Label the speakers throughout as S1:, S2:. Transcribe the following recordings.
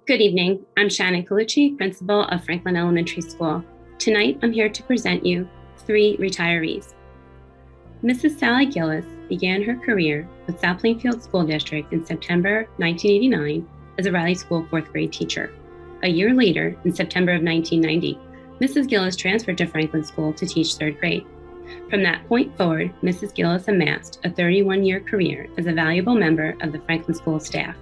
S1: Good evening. I'm Shannon Colucci, principal of Franklin Elementary School. Tonight, I'm here to present you 3 retirees. Mrs. Sally Gillis began her career with South Plainfield School District in September 1989 as a Riley School 4th grade teacher. A year later, in September of 1990, Mrs. Gillis transferred to Franklin School to teach 3rd grade. From that point forward, Mrs. Gillis amassed a 31-year career as a valuable member of the Franklin School staff.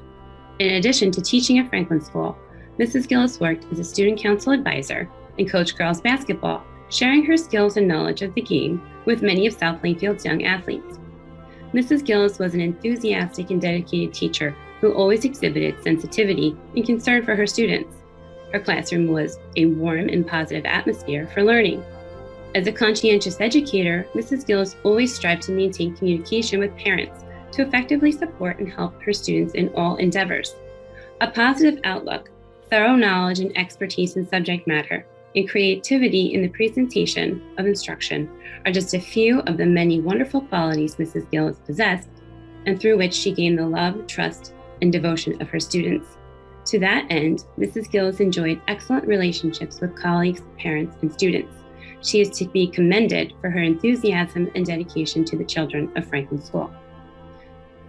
S1: In addition to teaching at Franklin School, Mrs. Gillis worked as a student council advisor and coached girls basketball, sharing her skills and knowledge of the game with many of South Plainfield's young athletes. Mrs. Gillis was an enthusiastic and dedicated teacher who always exhibited sensitivity and concern for her students. Her classroom was a warm and positive atmosphere for learning. As a conscientious educator, Mrs. Gillis always strived to maintain communication with parents to effectively support and help her students in all endeavors. A positive outlook, thorough knowledge and expertise in subject matter, and creativity in the presentation of instruction are just a few of the many wonderful qualities Mrs. Gillis possessed, and through which she gained the love, trust, and devotion of her students. To that end, Mrs. Gillis enjoyed excellent relationships with colleagues, parents, and students. She is to be commended for her enthusiasm and dedication to the children of Franklin School.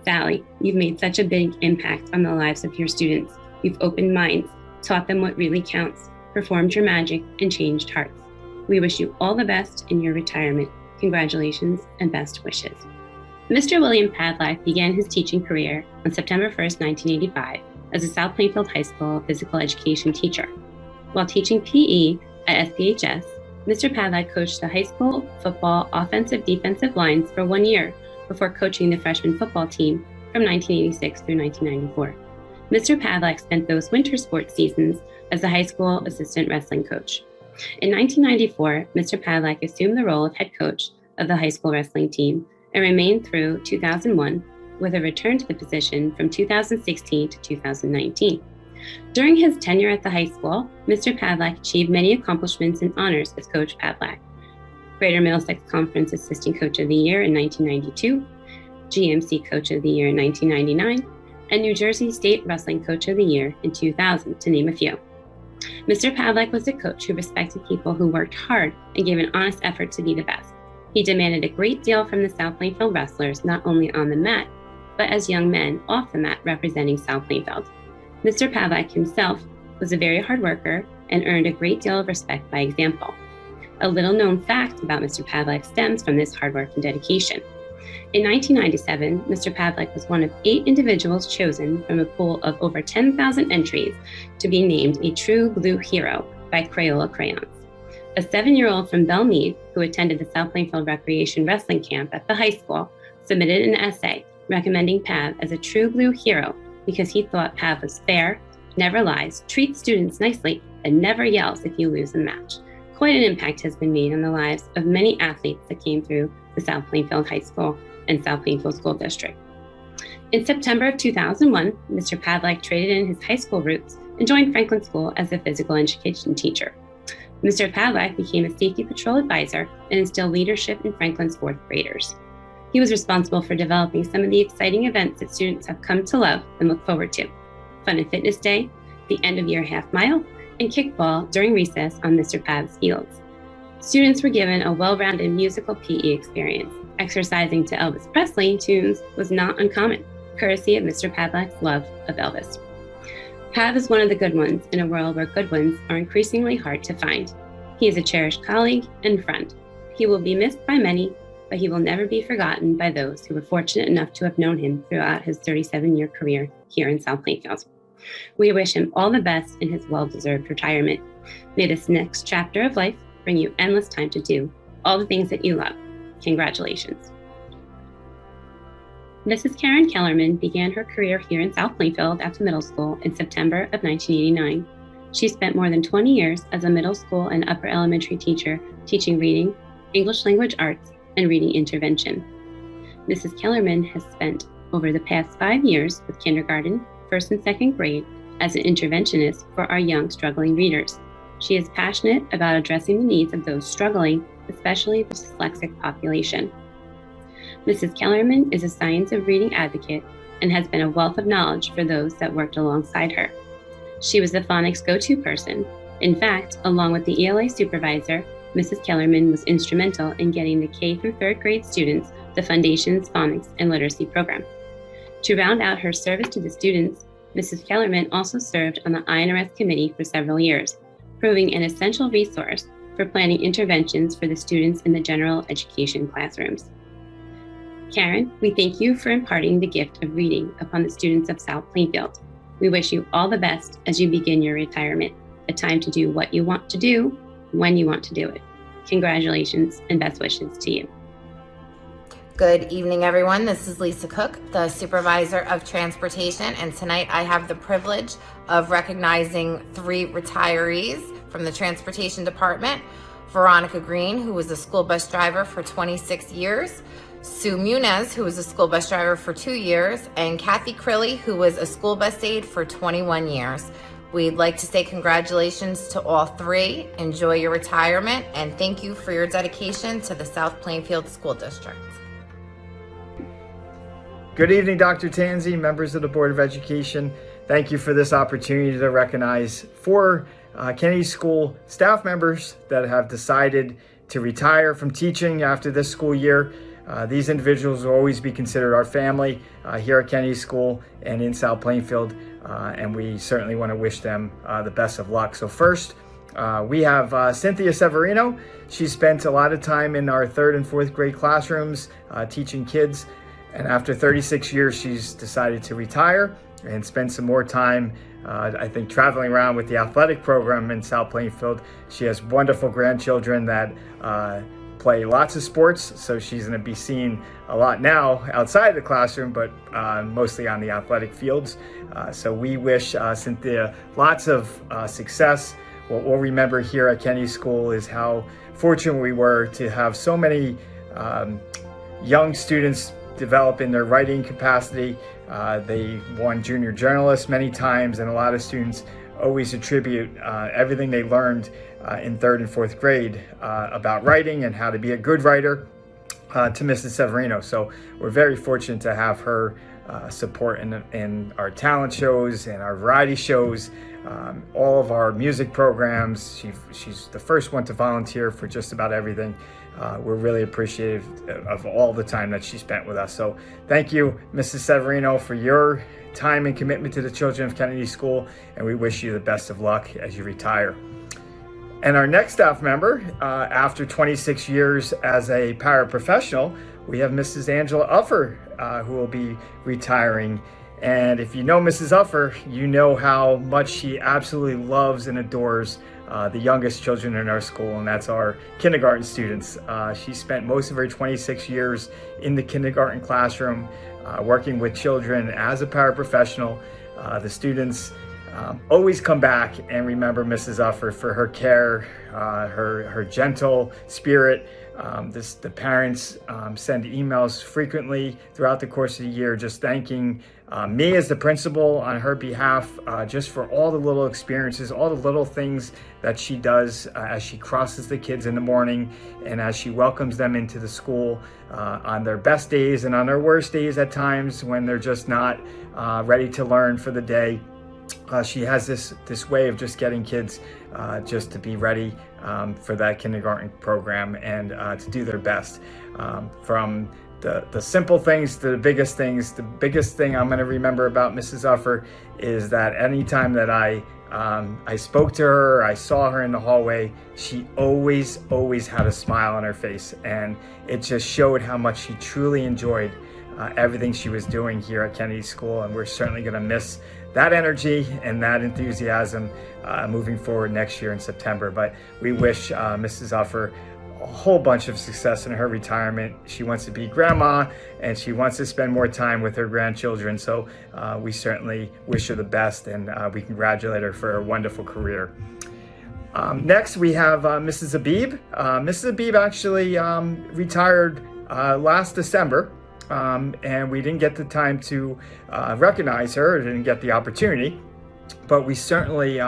S1: Sally, you've made such a big impact on the lives of your students. You've opened minds, taught them what really counts, performed your magic, and changed hearts. We wish you all the best in your retirement. Congratulations and best wishes. Mr. William Padlock began his teaching career on September 1st, 1985, as a South Plainfield High School physical education teacher. While teaching PE at SPHS, Mr. Padlock coached the high school football offensive-defensive lines for 1 year, before coaching the freshman football team from 1986 through 1994. Mr. Padlock spent those winter sports seasons as the high school assistant wrestling coach. In 1994, Mr. Padlock assumed the role of head coach of the high school wrestling team and remained through 2001, with a return to the position from 2016 to 2019. During his tenure at the high school, Mr. Padlock achieved many accomplishments and honors as Coach Padlock. Greater Middlesex Conference Assistant Coach of the Year in 1992, GMC Coach of the Year in 1999, and New Jersey State Wrestling Coach of the Year in 2000, to name a few. Mr. Padlock was a coach who respected people who worked hard and gave an honest effort to be the best. He demanded a great deal from the South Plainfield wrestlers, not only on the mat, but as young men off the mat representing South Plainfield. Mr. Padlock himself was a very hard worker and earned a great deal of respect by example. A little-known fact about Mr. Padlock stems from this hard work and dedication. In 1997, Mr. Padlock was one of 8 individuals chosen from a pool of over 10,000 entries to be named a True Blue Hero by Crayola Crayons. A 7-year-old from Belmead, who attended the South Plainfield Recreation Wrestling Camp at the high school, submitted an essay recommending Pav as a True Blue Hero because he thought Pav was fair, never lies, treats students nicely, and never yells if you lose a match. Quite an impact has been made on the lives of many athletes that came through the South Plainfield High School and South Plainfield School District. In September of 2001, Mr. Padlock traded in his high school roots and joined Franklin School as a physical education teacher. Mr. Padlock became a safety patrol advisor and instilled leadership in Franklin's 4th graders. He was responsible for developing some of the exciting events that students have come to love and look forward to: Fun and Fitness Day, the end-of-year half mile, and kickball during recess on Mr. Pav's fields. Students were given a well-rounded musical PE experience. Exercising to Elvis Presley tunes was not uncommon, courtesy of Mr. Padlock's love of Elvis. Pav is one of the good ones in a world where good ones are increasingly hard to find. He is a cherished colleague and friend. He will be missed by many, but he will never be forgotten by those who were fortunate enough to have known him throughout his 37-year career here in South Plainfield. We wish him all the best in his well-deserved retirement. May this next chapter of life bring you endless time to do all the things that you love. Congratulations. Mrs. Karen Kellerman began her career here in South Plainfield after middle school in September of 1989. She spent more than 20 years as a middle school and upper elementary teacher, teaching reading, English language arts, and reading intervention. Mrs. Kellerman has spent over the past 5 years with kindergarten, 1st and 2nd grade as an interventionist for our young struggling readers. She is passionate about addressing the needs of those struggling, especially the dyslexic population. Mrs. Kellerman is a science of reading advocate and has been a wealth of knowledge for those that worked alongside her. She was the phonics go-to person. In fact, along with the ELA supervisor, Mrs. Kellerman was instrumental in getting the K through 3rd grade students the Foundations Phonics and Literacy program. To round out her service to the students, Mrs. Kellerman also served on the INRS committee for several years, proving an essential resource for planning interventions for the students in the general education classrooms. Karen, we thank you for imparting the gift of reading upon the students of South Plainfield. We wish you all the best as you begin your retirement, a time to do what you want to do, when you want to do it. Congratulations and best wishes to you.
S2: Good evening, everyone. This is Lisa Cook, the Supervisor of Transportation, and tonight I have the privilege of recognizing 3 retirees from the Transportation Department. Veronica Green, who was a school bus driver for 26 years, Sue Muniz, who was a school bus driver for 2 years, and Kathy Crilly, who was a school bus aide for 21 years. We'd like to say congratulations to all 3. Enjoy your retirement, and thank you for your dedication to the South Plainfield School District.
S3: Good evening, Dr. Tanzi, members of the Board of Education. Thank you for this opportunity to recognize 4 Kennedy School staff members that have decided to retire from teaching after this school year. These individuals will always be considered our family here at Kennedy School and in South Plainfield, and we certainly want to wish them the best of luck. So first, we have Cynthia Severino. She spent a lot of time in our 3rd and 4th grade classrooms teaching kids, and after 36 years, she's decided to retire and spend some more time, I think, traveling around with the athletic program in South Plainfield. She has wonderful grandchildren that play lots of sports, so she's going to be seen a lot now outside the classroom, but mostly on the athletic fields. So we wish Cynthia lots of success. What we'll remember here at Kennedy School is how fortunate we were to have so many young students develop in their writing capacity. They won junior journalists many times, and a lot of students always attribute everything they learned in 3rd and 4th grade about writing and how to be a good writer to Mrs. Severino. So we're very fortunate to have her support in our talent shows and our variety shows, all of our music programs. She's the first one to volunteer for just about everything. We're really appreciative of all the time that she spent with us. So thank you, Mrs. Severino, for your time and commitment to the children of Kennedy School, and we wish you the best of luck as you retire. And our next staff member, after 26 years as a paraprofessional, we have Mrs. Angela Uffer, who will be retiring. And if you know Mrs. Uffer, you know how much she absolutely loves and adores the youngest children in our school, and that's our kindergarten students. She spent most of her 26 years in the kindergarten classroom, working with children as a paraprofessional. The students always come back and remember Mrs. Uffer for her care, her gentle spirit. The parents send emails frequently throughout the course of the year just thanking me as the principal on her behalf, just for all the little experiences, all the little things that she does as she crosses the kids in the morning and as she welcomes them into the school on their best days and on their worst days at times when they're just not ready to learn for the day. She has this way of just getting kids just to be ready for that kindergarten program and to do their best. From the simple things to the biggest things. The biggest thing I'm going to remember about Mrs. Uffer is that anytime that I spoke to her, I saw her in the hallway, she always had a smile on her face, and it just showed how much she truly enjoyed everything she was doing here at Kennedy School, and we're certainly going to miss that energy and that enthusiasm moving forward next year in September. But we wish Mrs. Uffer a whole bunch of success in her retirement. She wants to be grandma and she wants to spend more time with her grandchildren. So we certainly wish her the best, and we congratulate her for her wonderful career. Next, we have Mrs. Abeeb. Mrs. Abeeb actually retired last December, and we didn't get the time to recognize her, didn't get the opportunity, but we certainly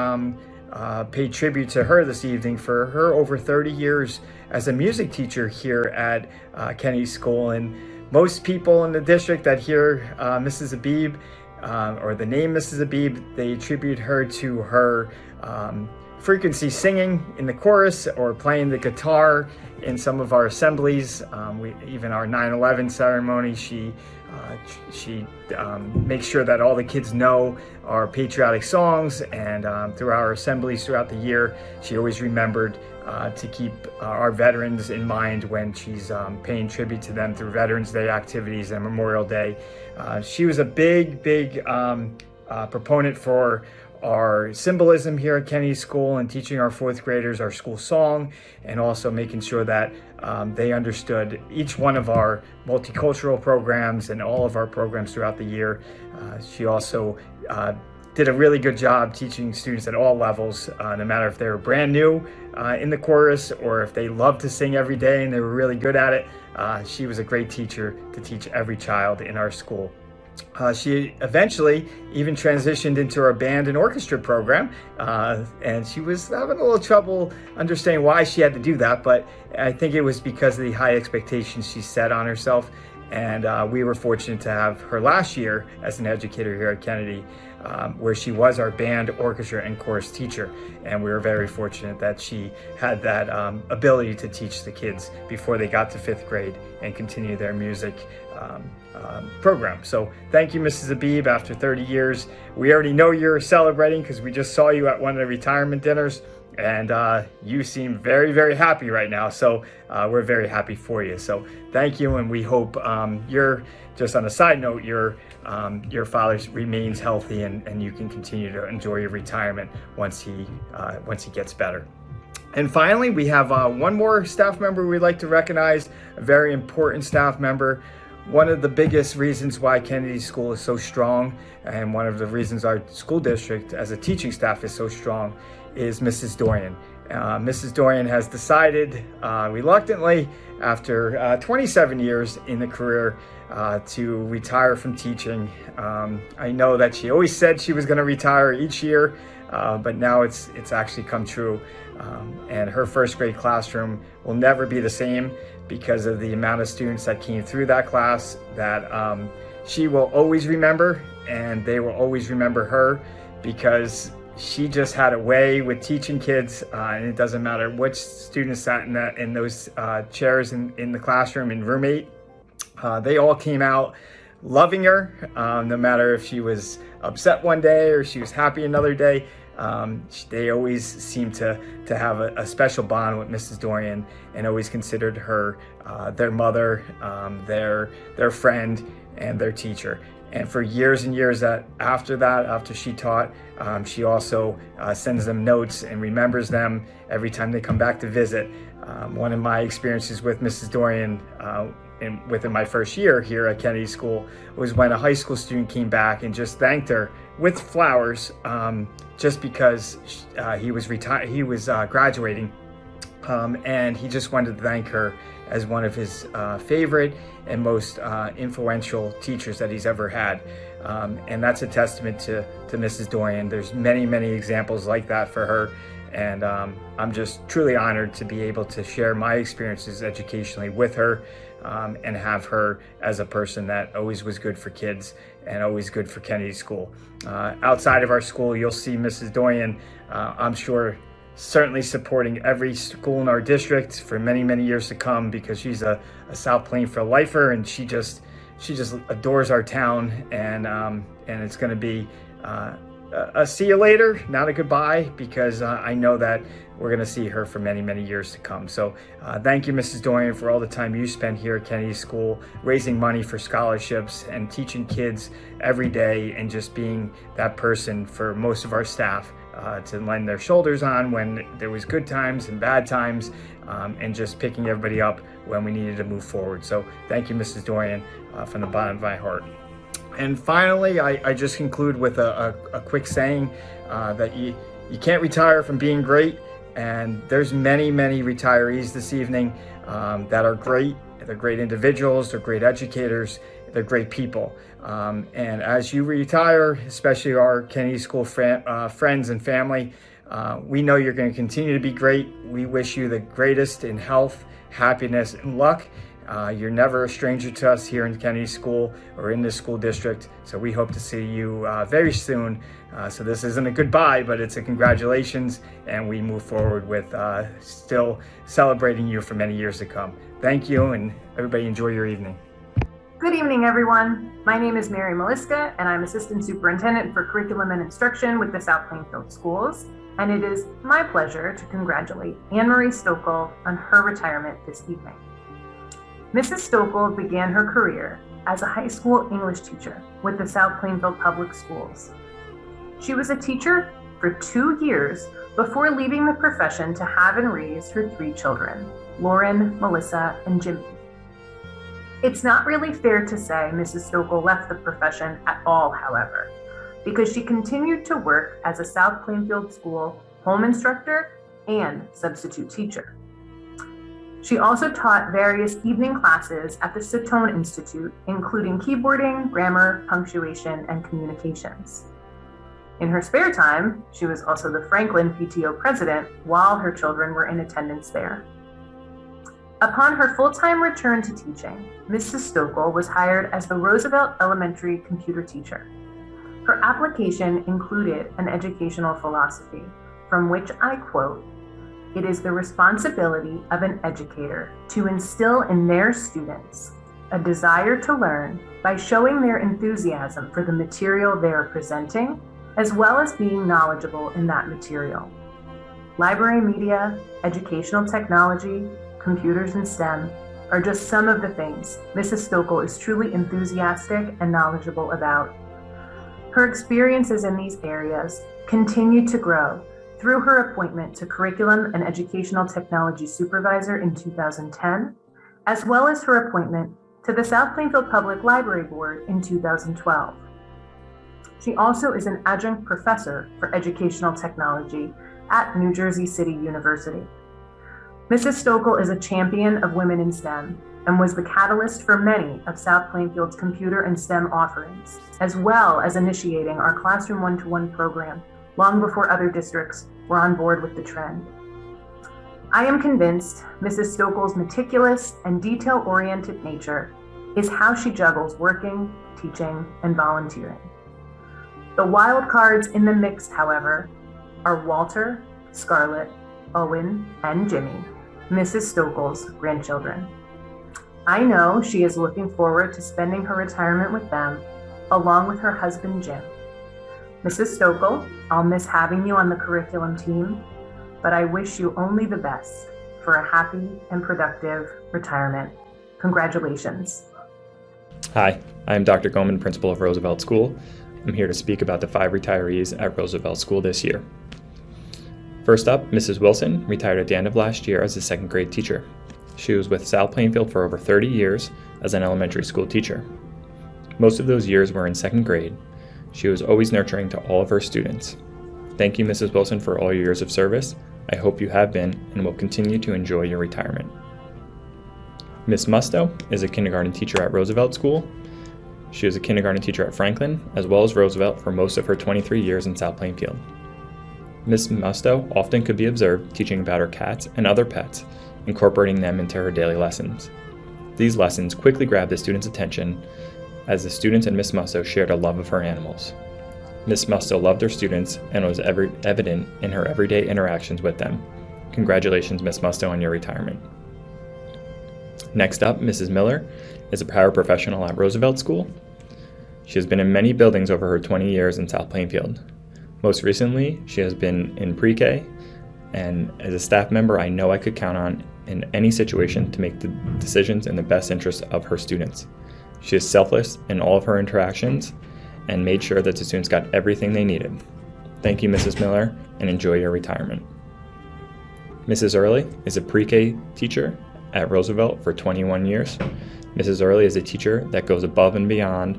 S3: pay tribute to her this evening for her over 30 years as a music teacher here at Kennedy School. And most people in the district that hear Mrs. Abeeb or the name Mrs. Abeeb, they attribute her to her frequency singing in the chorus or playing the guitar in some of our assemblies. Even our 9/11 ceremony, she makes sure that all the kids know our patriotic songs, and through our assemblies throughout the year, she always remembered to keep our veterans in mind when she's paying tribute to them through Veterans Day activities and Memorial Day. She was a big proponent for our symbolism here at Kennedy School and teaching our fourth graders our school song, and also making sure that they understood each one of our multicultural programs and all of our programs throughout the year. She also did a really good job teaching students at all levels, no matter if they were brand new in the chorus or if they loved to sing every day and they were really good at it. She was a great teacher to teach every child in our school. She eventually even transitioned into our band and orchestra program, and she was having a little trouble understanding why she had to do that, but I think it was because of the high expectations she set on herself. And we were fortunate to have her last year as an educator here at Kennedy, where she was our band, orchestra, and chorus teacher. And we were very fortunate that she had that ability to teach the kids before they got to fifth grade and continue their music program. So thank you, Mrs. Abeeb. After 30 years, we already know you're celebrating because we just saw you at one of the retirement dinners, and you seem very happy right now. So we're very happy for you. So thank you, and we hope you're, just on a side note, your father remains healthy and you can continue to enjoy your retirement once he gets better. And finally, we have one more staff member we'd like to recognize, a very important staff member. One of the biggest reasons why Kennedy School is so strong, and one of the reasons our school district as a teaching staff is so strong, is Mrs. Dorian. Mrs. Dorian has decided, reluctantly, after 27 years in the career, to retire from teaching. I know that she always said she was going to retire each year, but now it's actually come true. And her first grade classroom will never be the same because of the amount of students that came through that class that she will always remember, and they will always remember her because she just had a way with teaching kids, and it doesn't matter which students sat in those chairs in the classroom in room 8. They all came out loving her, no matter if she was upset one day or she was happy another day. They always seemed to have a special bond with Mrs. Dorian and always considered her their mother, their friend, and their teacher. And for years and years after she taught, she also sends them notes and remembers them every time they come back to visit. One of my experiences with Mrs. Dorian within my first year here at Kennedy School was when a high school student came back and just thanked her with flowers, just because he was graduating, and he just wanted to thank her as one of his favorite and most influential teachers that he's ever had. And that's a testament to Mrs. Dorian. There's many examples like that for her. And I'm just truly honored to be able to share my experiences educationally with her, and have her as a person that always was good for kids and always good for Kennedy School. Outside of our school, you'll see Mrs. Dorian, I'm sure, certainly supporting every school in our district for many years to come, because she's a South Plainfield lifer, and she just adores our town, and it's going to be a see you later, not a goodbye, because I know that we're going to see her for many years to come. So thank you, Mrs. Dorian, for all the time you spent here at Kennedy School, raising money for scholarships and teaching kids every day, and just being that person for most of our staff to lend their shoulders on when there was good times and bad times, and just picking everybody up when we needed to move forward. So thank you, Mrs. Dorian, from the bottom of my heart. And finally, I just conclude with a quick saying that you can't retire from being great. And there's many retirees this evening that are great. They're great individuals, they're great educators, they're great people. And as you retire, especially our Kennedy School friends and family, we know you're going to continue to be great. We wish you the greatest in health, happiness, and luck. You're never a stranger to us here in Kennedy School or in this school district, so we hope to see you very soon. So this isn't a goodbye, but it's a congratulations, and we move forward with still celebrating you for many years to come. Thank you, and everybody enjoy your evening.
S4: Good evening, everyone. My name is Mary Maliska, and I'm Assistant Superintendent for Curriculum and Instruction with the South Plainfield Schools. And it is my pleasure to congratulate Annmarie Stokel on her retirement this evening. Mrs. Stokel began her career as a high school English teacher with the South Plainfield Public Schools. She was a teacher for 2 years before leaving the profession to have and raise her 3 children, Lauren, Melissa, and Jimmy. It's not really fair to say Mrs. Stokel left the profession at all, however, because she continued to work as a South Plainfield School home instructor and substitute teacher. She also taught various evening classes at the Satone Institute, including keyboarding, grammar, punctuation, and communications. In her spare time, she was also the Franklin PTO president while her children were in attendance there. Upon her full-time return to teaching, Mrs. Stokel was hired as the Roosevelt Elementary computer teacher. Her application included an educational philosophy from which I quote, "It is the responsibility of an educator to instill in their students a desire to learn by showing their enthusiasm for the material they are presenting, as well as being knowledgeable in that material. Library media, educational technology, computers, and STEM are just some of the things Mrs. Stokel is truly enthusiastic and knowledgeable about. Her experiences in these areas continue to grow through her appointment to Curriculum and Educational Technology Supervisor in 2010, as well as her appointment to the South Plainfield Public Library Board in 2012. She also is an adjunct professor for educational technology at New Jersey City University. Mrs. Stokel is a champion of women in STEM and was the catalyst for many of South Plainfield's computer and STEM offerings, as well as initiating our Classroom One-to-One program long before other districts were on board with the trend. I am convinced Mrs. Stokel's meticulous and detail-oriented nature is how she juggles working, teaching, and volunteering. The wild cards in the mix, however, are Walter, Scarlett, Owen, and Jimmy, Mrs. Stokel's grandchildren. I know she is looking forward to spending her retirement with them, along with her husband, Jim. Mrs. Stokel, I'll miss having you on the curriculum team, but I wish you only the best for a happy and productive retirement. Congratulations.
S5: Hi, I'm Dr. Gohman, principal of Roosevelt School. I'm here to speak about the 5 retirees at Roosevelt School this year. First up, Mrs. Wilson retired at the end of last year as a 2nd grade teacher. She was with South Plainfield for over 30 years as an elementary school teacher. Most of those years were in 2nd grade. She was always nurturing to all of her students. Thank you, Mrs. Wilson, for all your years of service. I hope you have been and will continue to enjoy your retirement. Ms. Musto is a kindergarten teacher at Roosevelt School. She was a kindergarten teacher at Franklin, as well as Roosevelt for most of her 23 years in South Plainfield. Ms. Musto often could be observed teaching about her cats and other pets, incorporating them into her daily lessons. These lessons quickly grabbed the students' attention as the students and Ms. Musto shared a love of her animals. Ms. Musto loved her students and was evident in her everyday interactions with them. Congratulations, Ms. Musto, on your retirement. Next up, Mrs. Miller is a paraprofessional at Roosevelt School. She has been in many buildings over her 20 years in South Plainfield. Most recently, she has been in pre-K, and as a staff member, I know I could count on in any situation to make the decisions in the best interest of her students. She is selfless in all of her interactions and made sure that the students got everything they needed. Thank you, Mrs. Miller, and enjoy your retirement. Mrs. Early is a pre-K teacher at Roosevelt for 21 years. Mrs. Early is a teacher that goes above and beyond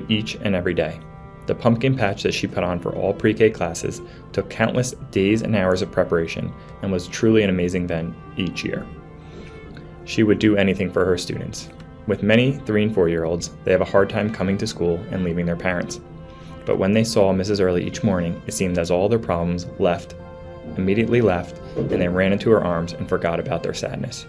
S5: each and every day. The pumpkin patch that she put on for all pre-K classes took countless days and hours of preparation and was truly an amazing event each year. She would do anything for her students. With many 3 and 4-year-olds, they have a hard time coming to school and leaving their parents. But when they saw Mrs. Early each morning, it seemed as all their problems immediately left, and they ran into her arms and forgot about their sadness.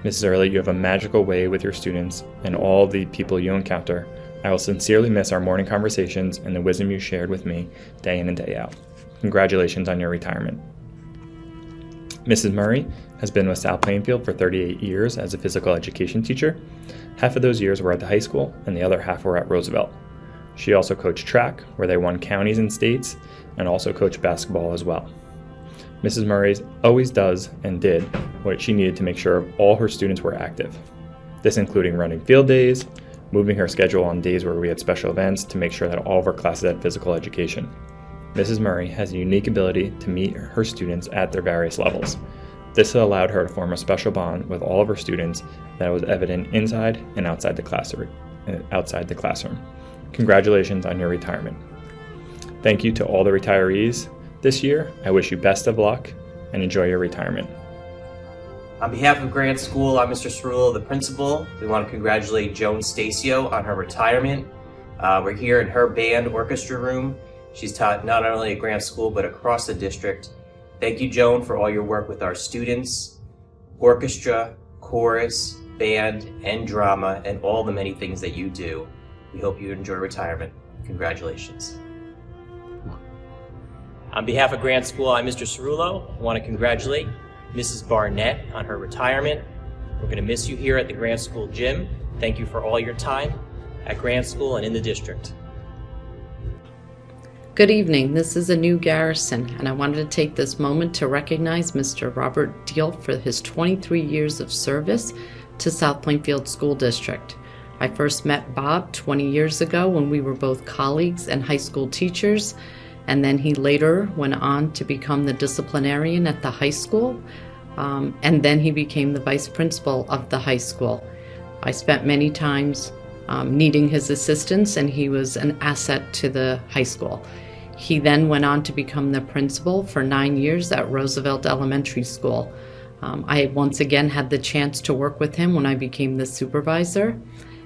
S5: Mrs. Early, you have a magical way with your students and all the people you encounter. I will sincerely miss our morning conversations and the wisdom you shared with me day in and day out. Congratulations on your retirement. Mrs. Murray has been with South Plainfield for 38 years as a physical education teacher. Half of those years were at the high school and the other half were at Roosevelt. She also coached track, where they won counties and states, and also coached basketball as well. Mrs. Murray always does and did what she needed to make sure all her students were active. This including running field days, moving her schedule on days where we had special events to make sure that all of our classes had physical education. Mrs. Murray has a unique ability to meet her students at their various levels. This allowed her to form a special bond with all of her students that was evident inside and outside the classroom. Congratulations on your retirement. Thank you to all the retirees this year. I wish you best of luck and enjoy your retirement.
S6: On behalf of Grant School, I'm Mr. Cerullo, the principal. We want to congratulate Joan Stacio on her retirement. We're here in her band orchestra room. She's taught not only at Grant School, but across the district. Thank you, Joan, for all your work with our students, orchestra, chorus, band, and drama, and all the many things that you do. We hope you enjoy retirement. Congratulations. On behalf of Grant School, I'm Mr. Cerullo. I want to congratulate Mrs. Barnett on her retirement. We're going to miss you here at the Grant School gym. Thank you for all your time at Grant School and in the district.
S7: Good evening. This is a new Garrison, and I wanted to take this moment to recognize Mr. Robert Deal for his 23 years of service to South Plainfield School District. I first met Bob 20 years ago when we were both colleagues and high school teachers, and then he later went on to become the disciplinarian at the high school, and then he became the vice principal of the high school. I spent many times needing his assistance, and he was an asset to the high school. He then went on to become the principal for 9 years at Roosevelt Elementary School. I once again had the chance to work with him when I became the supervisor,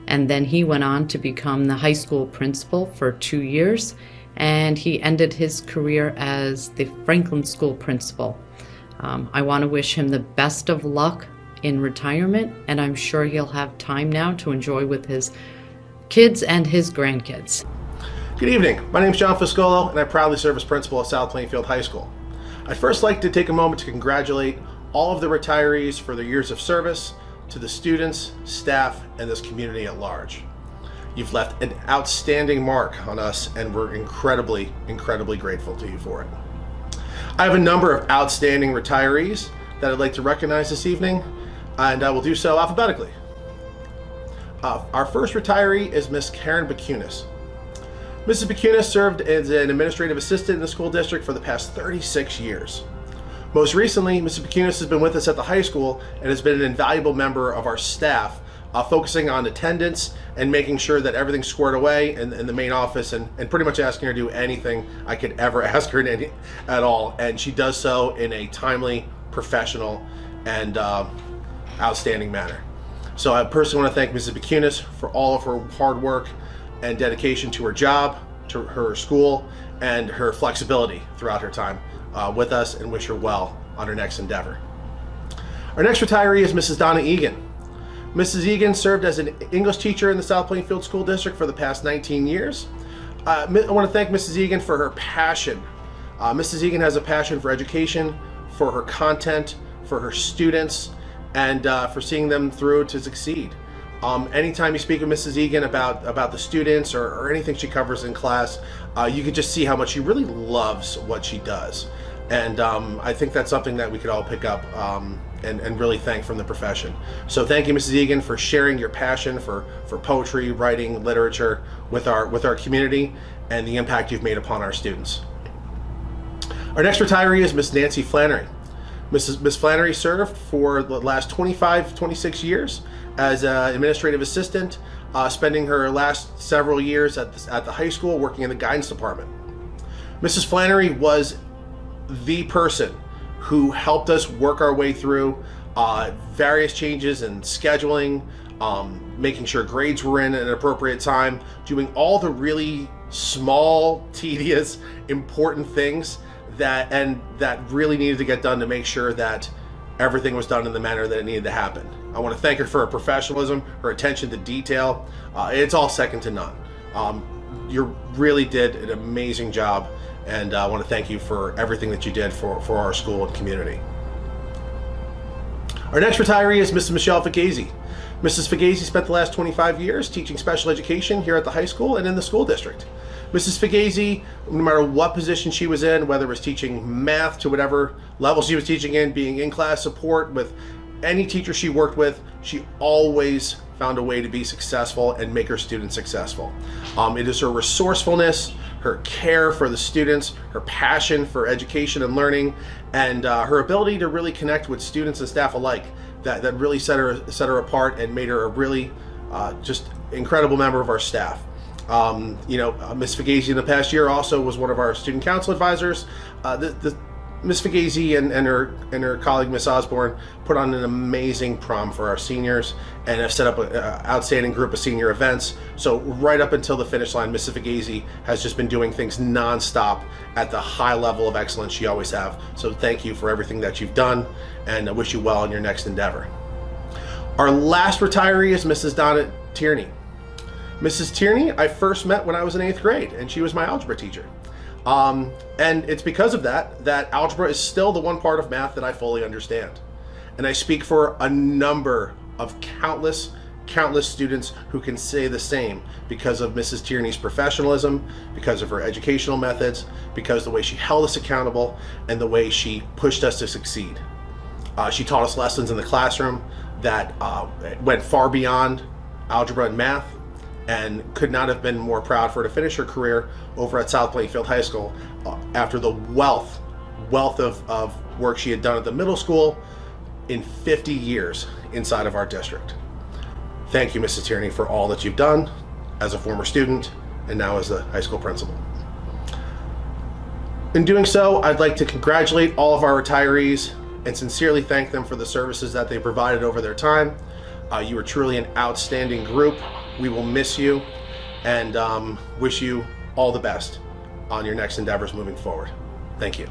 S7: and then he went on to become the high school principal for 2 years, and he ended his career as the Franklin School principal. I want to wish him the best of luck in retirement, and I'm sure he'll have time now to enjoy with his kids and his grandkids.
S8: Good evening. My name is John Fusco, and I proudly serve as principal at South Plainfield High School. I'd first like to take a moment to congratulate all of the retirees for their years of service, to the students, staff, and this community at large. You've left an outstanding mark on us, and we're incredibly, incredibly grateful to you for it. I have a number of outstanding retirees that I'd like to recognize this evening, and I will do so alphabetically. Our first retiree is Miss Karen Bakunis. Mrs. Bakunis served as an administrative assistant in the school district for the past 36 years. Most recently, Mrs. Bakunis has been with us at the high school and has been an invaluable member of our staff, focusing on attendance and making sure that everything's squared away in the main office, and pretty much asking her to do anything I could ever ask her at all. And she does so in a timely, professional, and outstanding manner. So I personally want to thank Mrs. Bakunis for all of her hard work and dedication to her job, to her school, and her flexibility throughout her time with us, and wish her well on her next endeavor. Our next retiree is Mrs. Donna Egan. Mrs. Egan served as an English teacher in the South Plainfield School District for the past 19 years. I want to thank Mrs. Egan for her passion. Mrs. Egan has a passion for education, for her content, for her students, and for seeing them through to succeed. Anytime you speak with Mrs. Egan about the students or anything she covers in class, you can just see how much she really loves what she does. And I think that's something that we could all pick up and really thank from the profession. So thank you, Mrs. Egan, for sharing your passion for poetry, writing, literature with our community, and the impact you've made upon our students. Our next retiree is Miss Nancy Flannery. Miss Flannery served for the last 26 years as an administrative assistant, spending her last several years at the high school working in the guidance department. Mrs. Flannery was the person who helped us work our way through various changes in scheduling, making sure grades were in at an appropriate time, doing all the really small, tedious, important things that really needed to get done to make sure that everything was done in the manner that it needed to happen. I want to thank her for her professionalism, her attention to detail. It's all second to none. You really did an amazing job, and I want to thank you for everything that you did for our school and community. Our next retiree is Mrs. Michelle Fagazi. Mrs. Fagazi spent the last 25 years teaching special education here at the high school and in the school district. Mrs. Fagazi, no matter what position she was in, whether it was teaching math to whatever level she was teaching in, being in-class support with any teacher she worked with, she always found a way to be successful and make her students successful. It is her resourcefulness, her care for the students, her passion for education and learning, and her ability to really connect with students and staff alike that really set her apart and made her a really just incredible member of our staff. Ms. Fagazi in the past year also was one of our student council advisors. Ms. Fagazi and her colleague Ms. Osborne put on an amazing prom for our seniors and have set up an outstanding group of senior events. So right up until the finish line, Ms. Fagazi has just been doing things nonstop at the high level of excellence she always have. So thank you for everything that you've done, and I wish you well in your next endeavor. Our last retiree is Mrs. Donna Tierney. Mrs. Tierney, I first met when I was in 8th grade, and she was my algebra teacher. And it's because of that algebra is still the one part of math that I fully understand. And I speak for a number of countless students who can say the same because of Mrs. Tierney's professionalism, because of her educational methods, because of the way she held us accountable, and the way she pushed us to succeed. She taught us lessons in the classroom that went far beyond algebra and math, and could not have been more proud for her to finish her career over at South Plainfield High School after the wealth of work she had done at the middle school in 50 years inside of our district. Thank you, Mrs. Tierney, for all that you've done as a former student and now as the high school principal. In doing so, I'd like to congratulate all of our retirees and sincerely thank them for the services that they provided over their time. You were truly an outstanding group. We will miss you and wish you all the best on your next endeavors moving forward. Thank you.